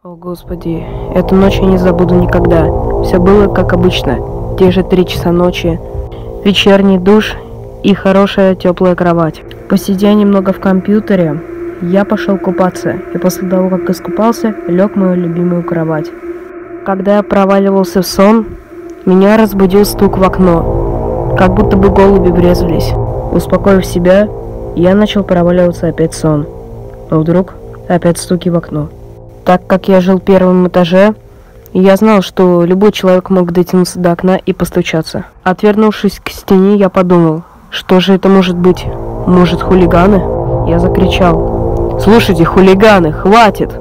О, Господи, эту ночь я не забуду никогда. Все было как обычно. Те же 3 часа ночи, вечерний душ и хорошая теплая кровать. Посидя немного в компьютере, я пошел купаться, и после того, как искупался, лег в мою любимую кровать. Когда я проваливался в сон, меня разбудил стук в окно, как будто бы голуби врезались. Успокоив себя, я начал проваливаться опять в сон. Но вдруг опять стуки в окно. Так как я жил в 1-м этаже, я знал, что любой человек мог дотянуться до окна и постучаться. Отвернувшись к стене, я подумал, что же это может быть? Может, хулиганы? Я закричал: «Слушайте, хулиганы, хватит!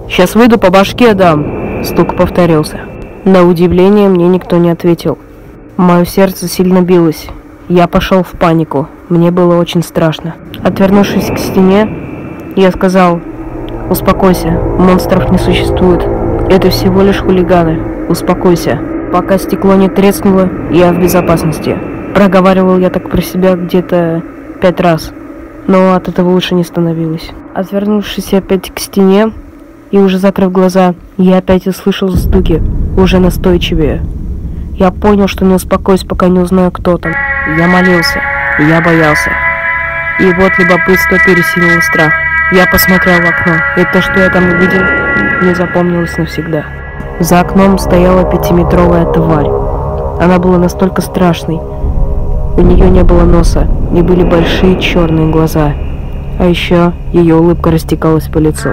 Сейчас выйду, по башке дам!» Стук повторился. На удивление мне никто не ответил. Мое сердце сильно билось. Я пошел в панику. Мне было очень страшно. Отвернувшись к стене, я сказал: «Успокойся, монстров не существует. Это всего лишь хулиганы. Успокойся. Пока стекло не треснуло, я в безопасности». Проговаривал я так про себя где-то 5 раз, но от этого лучше не становилось. Отвернувшись опять к стене и уже закрыв глаза, я опять услышал стуки, уже настойчивее. Я понял, что не успокоюсь, пока не узнаю, кто там. Я молился, я боялся. И вот любопытство пересилило страх. Я посмотрел в окно, и то, что я там увидел, мне запомнилось навсегда. За окном стояла 5-метровая тварь. Она была настолько страшной. У нее не было носа, и были большие черные глаза. А еще ее улыбка растекалась по лицу.